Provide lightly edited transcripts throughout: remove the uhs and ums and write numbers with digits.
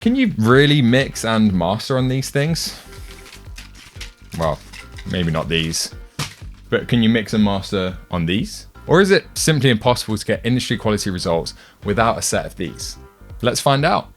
Can you really mix and master on these things? Well, maybe not these, but can you mix and master on these? Or is it simply impossible to get industry quality results without a set of these? Let's find out.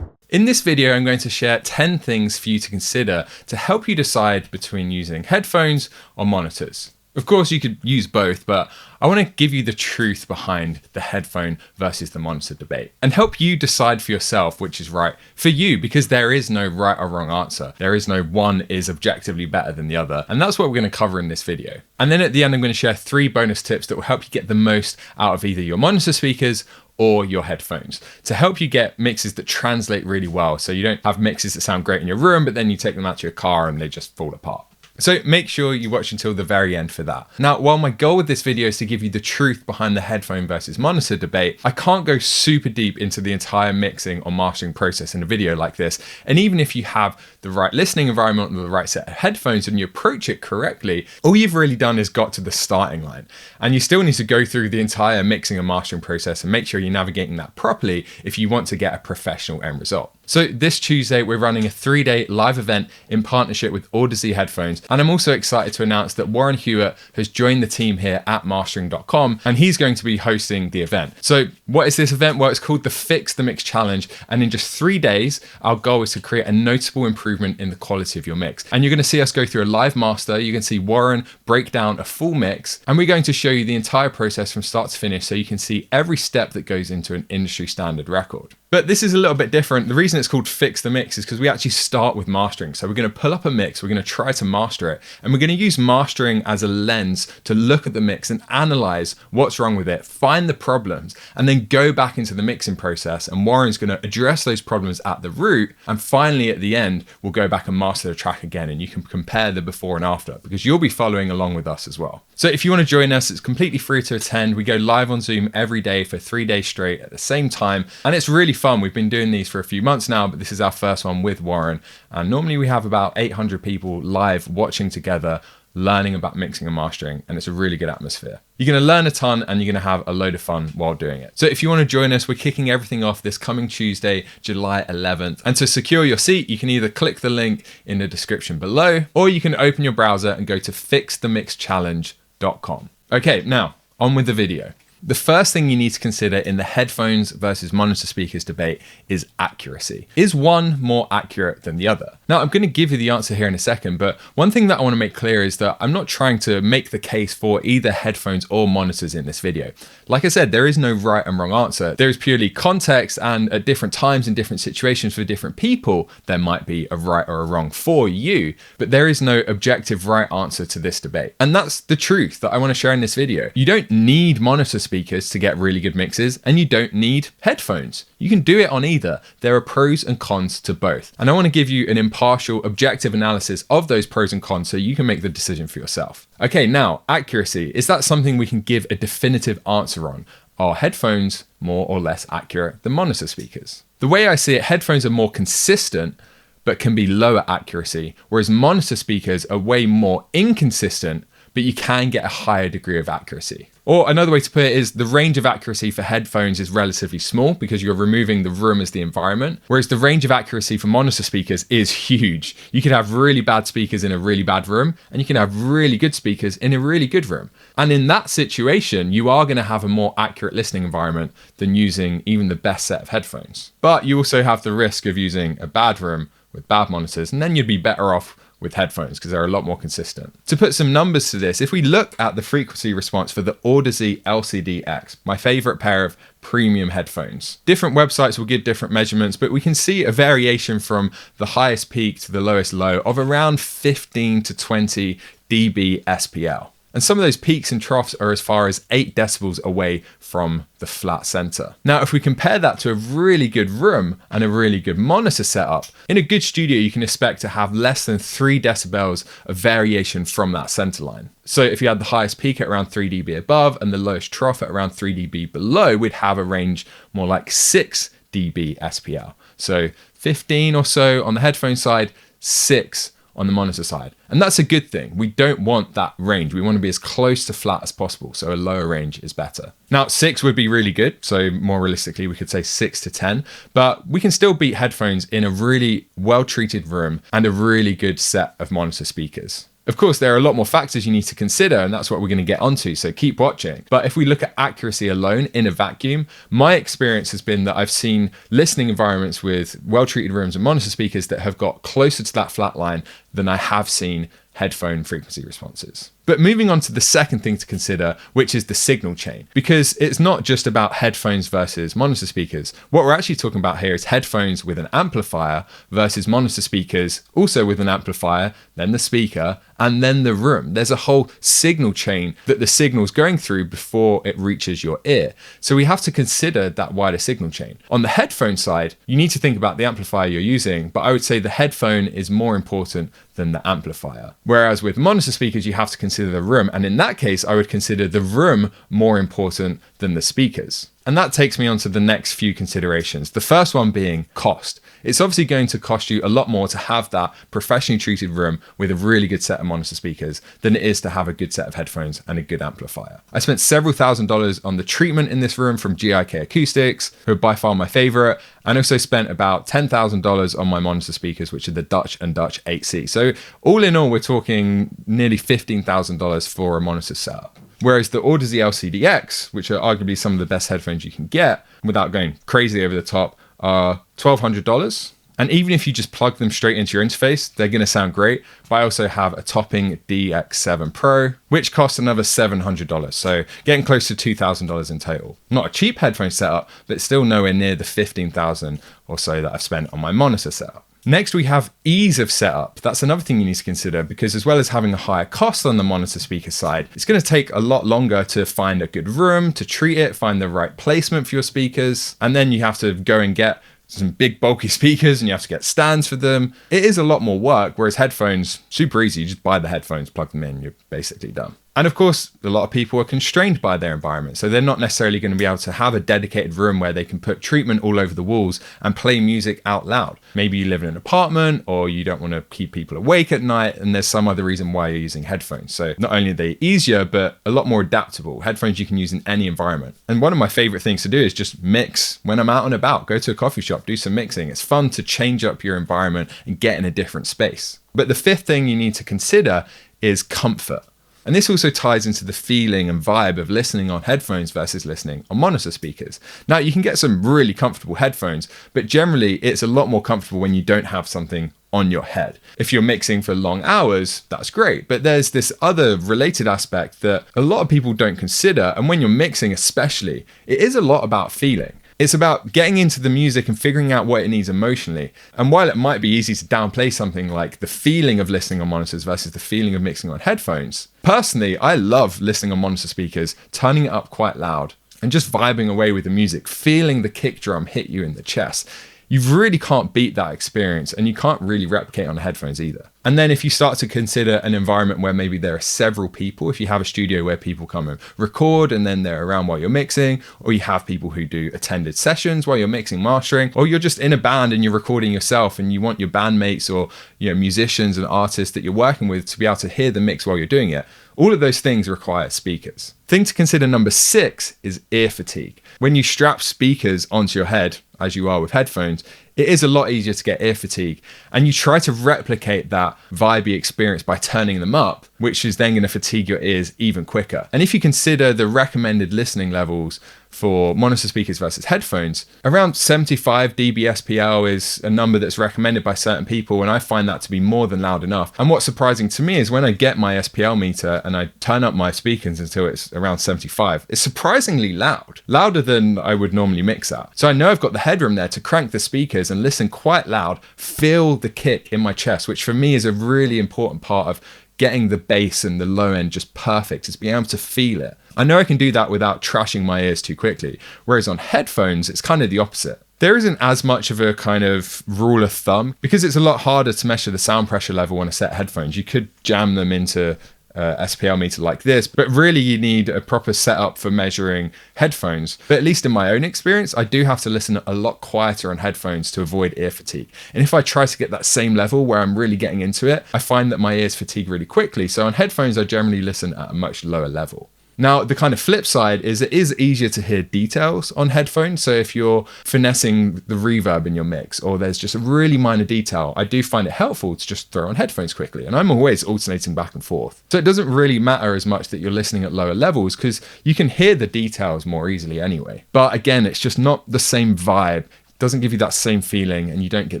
In this video, I'm going to share 10 things for you to consider to help you decide between using headphones or monitors. Of course, you could use both, but I want to give you the truth behind the headphone versus the monitor debate and help you decide for yourself which is right for you, because there is no right or wrong answer. There is no one is objectively better than the other. And that's what we're going to cover in this video. And then at the end, I'm going to share 3 bonus tips that will help you get the most out of either your monitor speakers or your headphones to help you get mixes that translate really well. So you don't have mixes that sound great in your room, but then you take them out to your car and they just fall apart. So make sure you watch until the very end for that. Now, while my goal with this video is to give you the truth behind the headphone versus monitor debate, I can't go super deep into the entire mixing or mastering process in a video like this. And even if you have the right listening environment or the right set of headphones and you approach it correctly, all you've really done is got to the starting line. And you still need to go through the entire mixing and mastering process and make sure you're navigating that properly if you want to get a professional end result. So this Tuesday, we're running a 3-day live event in partnership with Audeze Headphones. And I'm also excited to announce that Warren Hewitt has joined the team here at mastering.com, and he's going to be hosting the event. So what is this event? Well, it's called the Fix the Mix Challenge. And in just 3 days, our goal is to create a noticeable improvement in the quality of your mix. And you're going to see us go through a live master. You can see Warren break down a full mix, and we're going to show you the entire process from start to finish so you can see every step that goes into an industry standard record. But this is a little bit different. The reason it's called Fix the Mix is because we actually start with mastering. So we're going to pull up a mix, we're going to try to master it, and we're going to use mastering as a lens to look at the mix and analyze what's wrong with it, find the problems, and then go back into the mixing process. And Warren's going to address those problems at the root. And finally, at the end, we'll go back and master the track again, and you can compare the before and after because you'll be following along with us as well. So if you want to join us, it's completely free to attend. We go live on Zoom every day for 3 days straight at the same time. And it's really fun. We've been doing these for a few months now, but this is our first one with Warren. And normally we have about 800 people live watching together, learning about mixing and mastering, and it's a really good atmosphere. You're going to learn a ton and you're going to have a load of fun while doing it. So if you want to join us, we're kicking everything off this coming Tuesday, July 11th. And to secure your seat, you can either click the link in the description below, or you can open your browser and go to fixthemixchallenge.com. Okay, now on with the video. The first thing you need to consider in the headphones versus monitor speakers debate is accuracy. Is one more accurate than the other? Now, I'm going to give you the answer here in a second, but one thing that I want to make clear is that I'm not trying to make the case for either headphones or monitors in this video. Like I said, there is no right and wrong answer. There is purely context, and at different times in different situations for different people, there might be a right or a wrong for you, but there is no objective right answer to this debate. And that's the truth that I want to share in this video. You don't need monitor speakers to get really good mixes, and you don't need headphones. You can do it on either. There are pros and cons to both. And I want to give you an impartial, objective analysis of those pros and cons so you can make the decision for yourself. Okay, now, accuracy. Is that something we can give a definitive answer on? Are headphones more or less accurate than monitor speakers? The way I see it, headphones are more consistent, but can be lower accuracy, whereas monitor speakers are way more inconsistent, but you can get a higher degree of accuracy. Or another way to put it is the range of accuracy for headphones is relatively small because you're removing the room as the environment, whereas the range of accuracy for monitor speakers is huge. You could have really bad speakers in a really bad room, and you can have really good speakers in a really good room. And in that situation, you are going to have a more accurate listening environment than using even the best set of headphones. But you also have the risk of using a bad room with bad monitors, and then you'd be better off with headphones because they're a lot more consistent. To put some numbers to this, if we look at the frequency response for the Audeze LCD-X, my favorite pair of premium headphones. Different websites will give different measurements, but we can see a variation from the highest peak to the lowest low of around 15 to 20 dB SPL. And some of those peaks and troughs are as far as 8 decibels away from the flat center. Now, if we compare that to a really good room and a really good monitor setup, in a good studio, you can expect to have less than 3 decibels of variation from that center line. So if you had the highest peak at around 3 dB above and the lowest trough at around 3 dB below, we'd have a range more like 6 dB SPL. So 15 or so on the headphone side, 6 on the monitor side. And that's a good thing. We don't want that range. We want to be as close to flat as possible. So a lower range is better. Now 6 would be really good. So more realistically, we could say 6 to 10, but we can still beat headphones in a really well-treated room and a really good set of monitor speakers. Of course, there are a lot more factors you need to consider, and that's what we're going to get onto, so keep watching. But if we look at accuracy alone in a vacuum, my experience has been that I've seen listening environments with well-treated rooms and monitor speakers that have got closer to that flat line than I have seen headphone frequency responses. But moving on to the second thing to consider, which is the signal chain, because it's not just about headphones versus monitor speakers. What we're actually talking about here is headphones with an amplifier versus monitor speakers, also with an amplifier, then the speaker, and then the room. There's a whole signal chain that the signal's going through before it reaches your ear. So we have to consider that wider signal chain. On the headphone side, you need to think about the amplifier you're using, but I would say the headphone is more important than the amplifier. Whereas with monitor speakers, you have to consider the room. And in that case, I would consider the room more important than the speakers. And that takes me on to the next few considerations. The first one being cost. It's obviously going to cost you a lot more to have that professionally treated room with a really good set of monitor speakers than it is to have a good set of headphones and a good amplifier. I spent several $1,000s on the treatment in this room from GIK Acoustics, who are by far my favorite, and also spent about $10,000 on my monitor speakers, which are the Dutch and Dutch 8C. So all in all, we're talking nearly $15,000 for a monitor setup. Whereas the Audeze LCDX, which are arguably some of the best headphones you can get without going crazy over the top, are $1,200. And even if you just plug them straight into your interface, they're going to sound great. But I also have a topping DX7 Pro, which costs another $700. So getting close to $2,000 in total. Not a cheap headphone setup, but still nowhere near the $15,000 or so that I've spent on my monitor setup. Next, we have ease of setup. That's another thing you need to consider, because as well as having a higher cost on the monitor speaker side, it's going to take a lot longer to find a good room, to treat it, find the right placement for your speakers. And then you have to go and get some big bulky speakers and you have to get stands for them. It is a lot more work, whereas headphones, super easy. You just buy the headphones, plug them in, you're basically done. And of course, a lot of people are constrained by their environment. So they're not necessarily going to be able to have a dedicated room where they can put treatment all over the walls and play music out loud. Maybe you live in an apartment or you don't want to keep people awake at night and there's some other reason why you're using headphones. So not only are they easier, but a lot more adaptable. Headphones you can use in any environment. And one of my favorite things to do is just mix when I'm out and about. Go to a coffee shop, do some mixing. It's fun to change up your environment and get in a different space. But the fifth thing you need to consider is comfort. And this also ties into the feeling and vibe of listening on headphones versus listening on monitor speakers. Now, you can get some really comfortable headphones, but generally it's a lot more comfortable when you don't have something on your head. If you're mixing for long hours, that's great. But there's this other related aspect that a lot of people don't consider. And when you're mixing especially, it is a lot about feeling. It's about getting into the music and figuring out what it needs emotionally. And while it might be easy to downplay something like the feeling of listening on monitors versus the feeling of mixing on headphones, personally, I love listening on monitor speakers, turning it up quite loud, and just vibing away with the music, feeling the kick drum hit you in the chest. You really can't beat that experience, and you can't really replicate on the headphones either. And then if you start to consider an environment where maybe there are several people, if you have a studio where people come and record and then they're around while you're mixing, or you have people who do attended sessions while you're mixing, mastering, or you're just in a band and you're recording yourself and you want your bandmates or musicians and artists that you're working with to be able to hear the mix while you're doing it. All of those things require speakers. Thing to consider number 6 is ear fatigue. When you strap speakers onto your head, as you are with headphones, it is a lot easier to get ear fatigue. And you try to replicate that vibey experience by turning them up, which is then going to fatigue your ears even quicker. And if you consider the recommended listening levels for monitor speakers versus headphones, around 75 dB SPL is a number that's recommended by certain people, and I find that to be more than loud enough. And what's surprising to me is when I get my SPL meter and I turn up my speakers until it's around 75, it's surprisingly loud, louder than I would normally mix at. So I know I've got the headroom there to crank the speakers and listen quite loud, feel the kick in my chest, which for me is a really important part of getting the bass and the low end just perfect, is being able to feel it. I know I can do that without trashing my ears too quickly, whereas on headphones, it's kind of the opposite. There isn't as much of a kind of rule of thumb because it's a lot harder to measure the sound pressure level on a set of headphones. You could jam them into SPL meter like this, but really you need a proper setup for measuring headphones. But at least in my own experience, I do have to listen a lot quieter on headphones to avoid ear fatigue. And if I try to get that same level where I'm really getting into it, I find that my ears fatigue really quickly. So on headphones, I generally listen at a much lower level. Now, the kind of flip side is it is easier to hear details on headphones. So if you're finessing the reverb in your mix, or there's just a really minor detail, I do find it helpful to just throw on headphones quickly. And I'm always alternating back and forth. So it doesn't really matter as much that you're listening at lower levels because you can hear the details more easily anyway. But again, it's just not the same vibe. It doesn't give you that same feeling and you don't get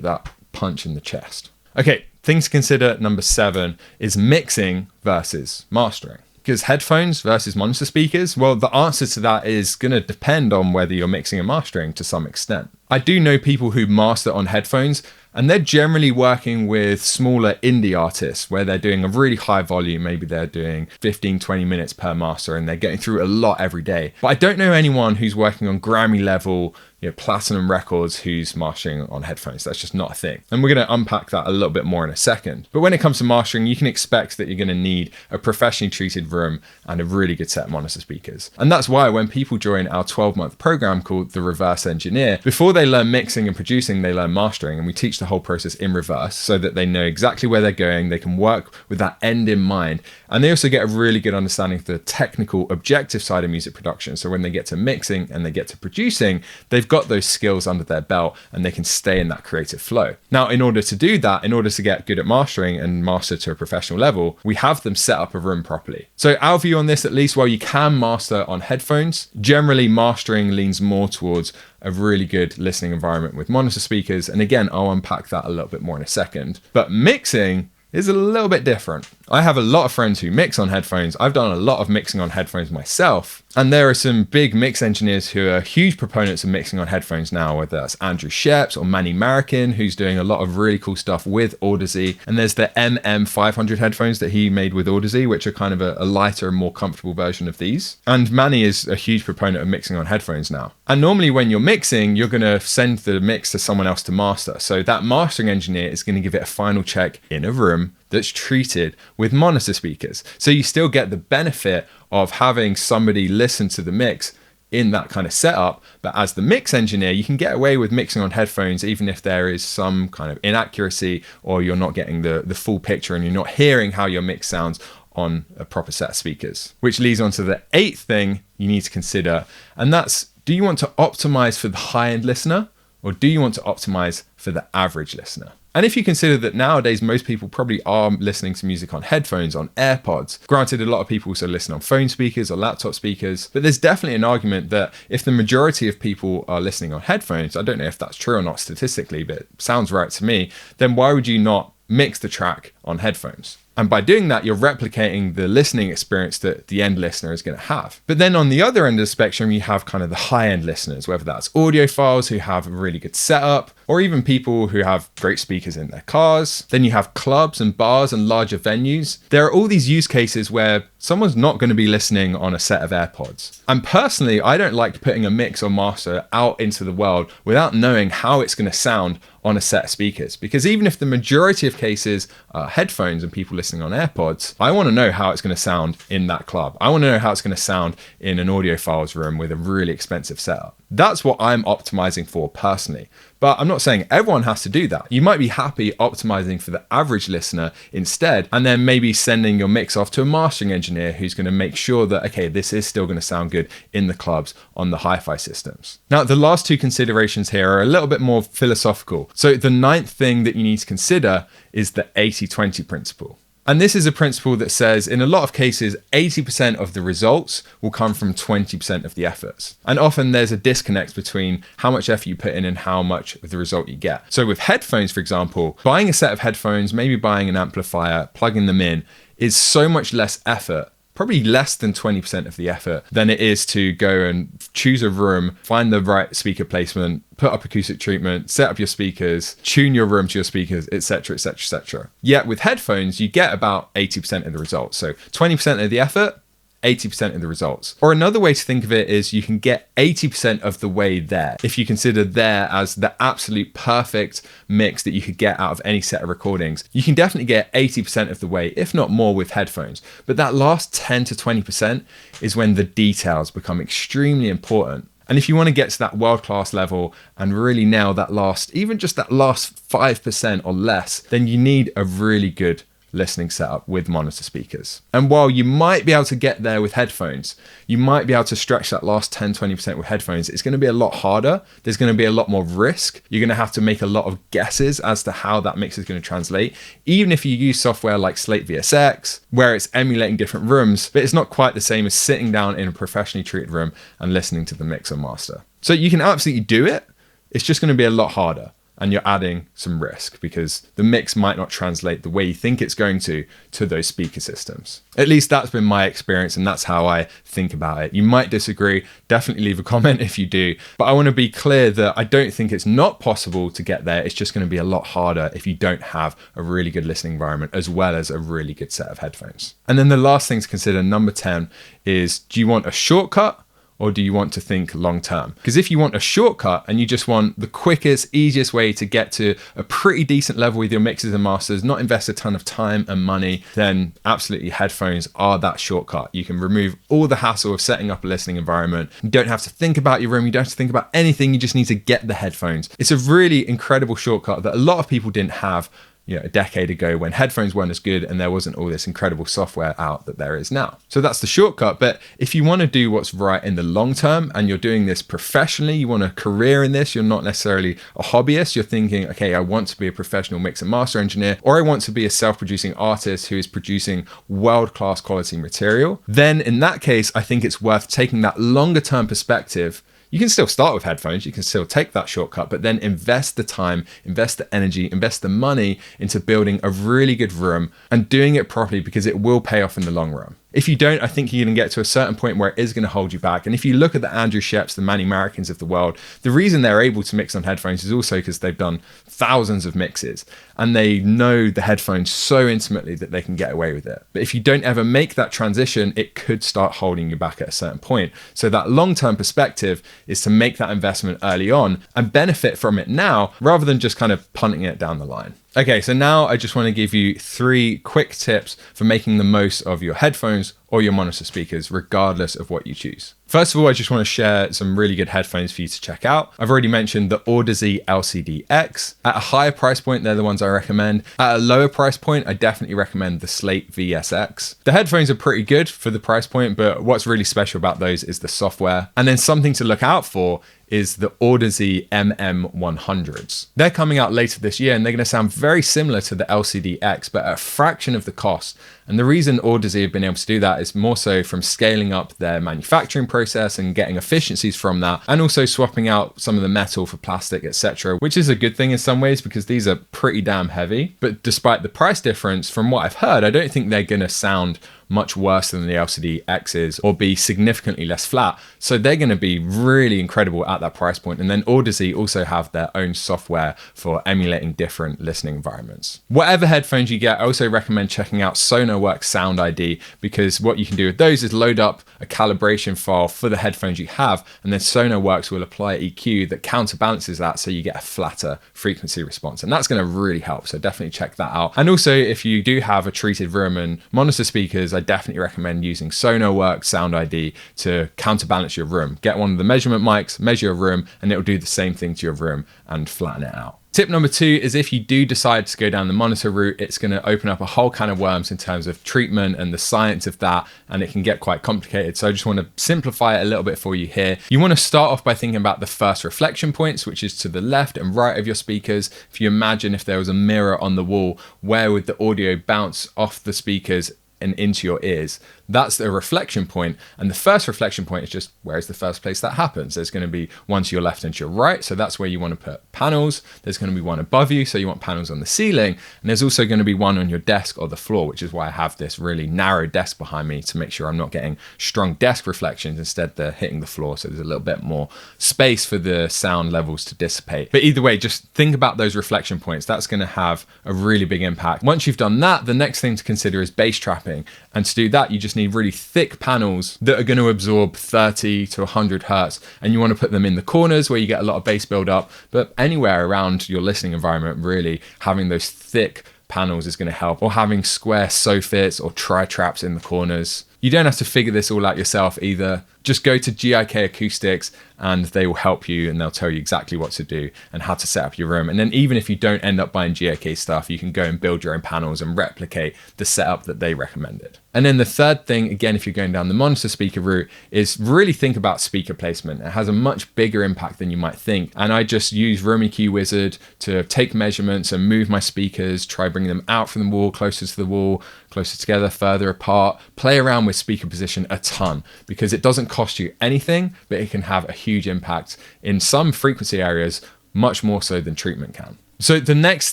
that punch in the chest. Okay, things to consider number 7 is mixing versus mastering. Because headphones versus monitor speakers, well, the answer to that is going to depend on whether you're mixing and mastering to some extent. I do know people who master on headphones, and they're generally working with smaller indie artists where they're doing a really high volume. Maybe they're doing 15, 20 minutes per master and they're getting through a lot every day. But I don't know anyone who's working on Grammy level, platinum records who's mastering on headphones. That's just not a thing. And we're going to unpack that a little bit more in a second. But when it comes to mastering, you can expect that you're going to need a professionally treated room and a really good set of monitor speakers. And that's why when people join our 12-month program called The Reverse Engineer, before they learn mixing and producing, they learn mastering. And we teach the whole process in reverse so that they know exactly where they're going. They can work with that end in mind. And they also get a really good understanding of the technical objective side of music production. So when they get to mixing and they get to producing, they've got those skills under their belt and they can stay in that creative flow. Now, in order to do that, in order to get good at mastering and master to a professional level, we have them set up a room properly. So our view on this, at least, while you can master on headphones, generally mastering leans more towards a really good listening environment with monitor speakers. And again, I'll unpack that a little bit more in a second. But mixing is a little bit different. I have a lot of friends who mix on headphones. I've done a lot of mixing on headphones myself. And there are some big mix engineers who are huge proponents of mixing on headphones now, whether that's Andrew Sheps or Manny Marican, who's doing a lot of really cool stuff with Audeze. And there's the MM500 headphones that he made with Audeze, which are kind of a lighter and more comfortable version of these. And Manny is a huge proponent of mixing on headphones now. And normally when you're mixing, you're going to send the mix to someone else to master. So that mastering engineer is going to give it a final check in a room that's treated with monitor speakers. So you still get the benefit of having somebody listen to the mix in that kind of setup. But as the mix engineer, you can get away with mixing on headphones, even if there is some kind of inaccuracy or you're not getting the full picture and you're not hearing how your mix sounds on a proper set of speakers. Which leads on to the 8th thing you need to consider. And that's, do you want to optimize for the high-end listener or do you want to optimize for the average listener? And if you consider that nowadays most people probably are listening to music on headphones, on AirPods, granted a lot of people also listen on phone speakers or laptop speakers, but there's definitely an argument that if the majority of people are listening on headphones, I don't know if that's true or not statistically, but it sounds right to me, then why would you not mix the track on headphones? And by doing that, you're replicating the listening experience that the end listener is going to have. But then on the other end of the spectrum, you have kind of the high-end listeners, whether that's audiophiles who have a really good setup, or even people who have great speakers in their cars. Then you have clubs and bars and larger venues. There are all these use cases where someone's not going to be listening on a set of AirPods. And personally, I don't like putting a mix or master out into the world without knowing how it's going to sound on a set of speakers. Because even if the majority of cases are headphones and people listening on AirPods, I want to know how it's going to sound in that club. I want to know how it's going to sound in an audiophiles room with a really expensive setup. That's what I'm optimizing for personally. But I'm not saying everyone has to do that. You might be happy optimizing for the average listener instead, and then maybe sending your mix off to a mastering engineer who's going to make sure that, okay, this is still going to sound good in the clubs on the hi-fi systems. Now, the last 2 considerations here are a little bit more philosophical. So the 9th thing that you need to consider is the 80-20 principle. And this is a principle that says, in a lot of cases, 80% of the results will come from 20% of the efforts. And often there's a disconnect between how much effort you put in and how much of the result you get. So with headphones, for example, buying a set of headphones, maybe buying an amplifier, plugging them in, is so much less effort, probably less than 20% of the effort, than it is to go and choose a room, find the right speaker placement, put up acoustic treatment, set up your speakers, tune your room to your speakers, etc., etc., etc. Yet with headphones, you get about 80% of the results. So 20% of the effort, 80% of the results. Or another way to think of it is you can get 80% of the way there. If you consider there as the absolute perfect mix that you could get out of any set of recordings, you can definitely get 80% of the way, if not more, with headphones. But that last 10 to 20% is when the details become extremely important. And if you want to get to that world-class level and really nail that last, even just that last 5% or less, then you need a really good listening setup with monitor speakers. And while you might be able to get there with headphones, you might be able to stretch that last 10-20% with headphones. It's going to be a lot harder. There's going to be a lot more risk. You're going to have to make a lot of guesses as to how that mix is going to translate. Even if you use software like Slate VSX, where it's emulating different rooms, but it's not quite the same as sitting down in a professionally treated room and listening to the mix and master. So you can absolutely do it. It's just going to be a lot harder. And you're adding some risk because the mix might not translate the way you think it's going to those speaker systems. At least that's been my experience, and that's how I think about it. You might disagree, definitely leave a comment if you do, but I want to be clear that I don't think it's not possible to get there. It's just going to be a lot harder if you don't have a really good listening environment as well as a really good set of headphones. And then the last thing to consider, number 10, is do you want a shortcut? Or do you want to think long term? Because if you want a shortcut and you just want the quickest, easiest way to get to a pretty decent level with your mixes and masters, not invest a ton of time and money, then absolutely headphones are that shortcut. You can remove all the hassle of setting up a listening environment. You don't have to think about your room. You don't have to think about anything. You just need to get the headphones. It's a really incredible shortcut that a lot of people didn't have a decade ago when headphones weren't as good and there wasn't all this incredible software out that there is now. So that's the shortcut. But if you want to do what's right in the long term and you're doing this professionally, you want a career in this, you're not necessarily a hobbyist, you're thinking, okay, I want to be a professional mix and master engineer, or I want to be a self-producing artist who is producing world-class quality material, then in that case, I think it's worth taking that longer term perspective. You can still start with headphones, you can still take that shortcut, but then invest the time, invest the energy, invest the money into building a really good room and doing it properly because it will pay off in the long run. If you don't, I think you're going to get to a certain point where it is going to hold you back. And if you look at the Andrew Sheps, the Manny Marroquins of the world, the reason they're able to mix on headphones is also because they've done thousands of mixes and they know the headphones so intimately that they can get away with it. But if you don't ever make that transition, it could start holding you back at a certain point. So that long-term perspective is to make that investment early on and benefit from it now rather than just kind of punting it down the line. Okay, so now I just want to give you 3 quick tips for making the most of your headphones or your monitor speakers, regardless of what you choose. First of all, I just want to share some really good headphones for you to check out. I've already mentioned the Audeze LCD-X. At a higher price point, they're the ones I recommend. At a lower price point, I definitely recommend the Slate VSX. The headphones are pretty good for the price point, but what's really special about those is the software. And then something to look out for is the Audeze MM100s. They're coming out later this year and they're going to sound very similar to the LCD-X, but at a fraction of the cost. And the reason Audeze have been able to do that is more so from scaling up their manufacturing process and getting efficiencies from that, and also swapping out some of the metal for plastic, etc., which is a good thing in some ways because these are pretty damn heavy. But despite the price difference, from what I've heard, I don't think they're going to sound much worse than the LCD-X's or be significantly less flat. So they're going to be really incredible at that price point. And then Audeze also have their own software for emulating different listening environments. Whatever headphones you get, I also recommend checking out SonarWorks Sound ID, because what you can do with those is load up a calibration file for the headphones you have, and then SonarWorks will apply EQ that counterbalances that so you get a flatter frequency response. And that's going to really help. So definitely check that out. And also, if you do have a treated room and monitor speakers, I definitely recommend using SonarWorks Sound ID to counterbalance your room. Get one of the measurement mics, measure your room, and it'll do the same thing to your room and flatten it out. Tip number 2 is if you do decide to go down the monitor route, it's going to open up a whole can of worms in terms of treatment and the science of that, and it can get quite complicated. So I just want to simplify it a little bit for you here. You want to start off by thinking about the first reflection points, which is to the left and right of your speakers. If you imagine if there was a mirror on the wall, where would the audio bounce off the speakers and into your ears? That's the reflection point. And the first reflection point is just, where's the first place that happens? There's going to be one to your left and to your right. So that's where you want to put panels. There's going to be one above you. So you want panels on the ceiling. And there's also going to be one on your desk or the floor, which is why I have this really narrow desk behind me to make sure I'm not getting strong desk reflections. Instead, they're hitting the floor. So there's a little bit more space for the sound levels to dissipate. But either way, just think about those reflection points. That's going to have a really big impact. Once you've done that, the next thing to consider is bass trapping. recording. And to do that, you just need really thick panels that are going to absorb 30 to 100 hertz. And you want to put them in the corners where you get a lot of bass build up, but anywhere around your listening environment, really having those thick panels is going to help, or having square soffits or tri-traps in the corners. You don't have to figure this all out yourself either. Just go to GIK Acoustics and they will help you, and they'll tell you exactly what to do and how to set up your room. And then even if you don't end up buying GIK stuff, you can go and build your own panels and replicate the setup that they recommended. And then the third thing, again, if you're going down the monitor speaker route, is really think about speaker placement. It has a much bigger impact than you might think. And I just use Room EQ Wizard to take measurements and move my speakers, try bringing them out from the wall, closer to the wall, closer together, further apart, play around with speaker position a ton, because it doesn't cost you anything, but it can have a huge impact in some frequency areas, much more so than treatment can. So the next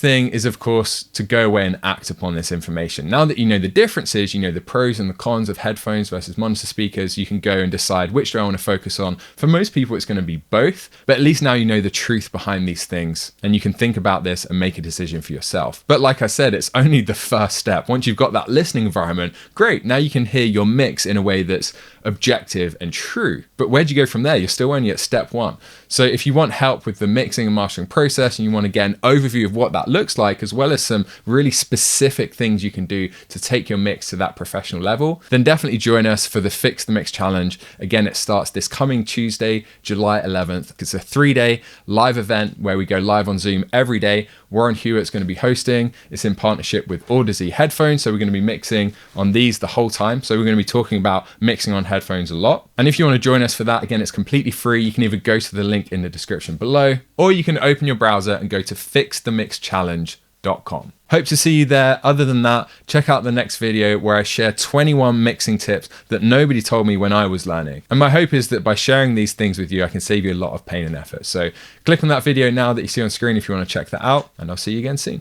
thing is, of course, to go away and act upon this information. Now that you know the differences, you know the pros and the cons of headphones versus monitor speakers, you can go and decide which do I want to focus on. For most people, it's going to be both, but at least now you know the truth behind these things and you can think about this and make a decision for yourself. But like I said, it's only the first step. Once you've got that listening environment, great, now you can hear your mix in a way that's objective and true. But where do you go from there? You're still only at step one. So if you want help with the mixing and mastering process and you want to get an overview of what that looks like, as well as some really specific things you can do to take your mix to that professional level, then definitely join us for the Fix the Mix Challenge. Again, it starts this coming Tuesday, July 11th. It's a 3-day live event where we go live on Zoom every day. Warren Hewitt's going to be hosting. It's in partnership with Audeze headphones. So we're going to be mixing on these the whole time. So we're going to be talking about mixing on headphones a lot. And if you want to join us for that, again, it's completely free. You can either go to the link in the description below, or you can open your browser and go to fixthemixchallenge.com. Hope to see you there. Other than that, check out the next video where I share 21 mixing tips that nobody told me when I was learning. And my hope is that by sharing these things with you, I can save you a lot of pain and effort. So click on that video now that you see on screen if you want to check that out, and I'll see you again soon.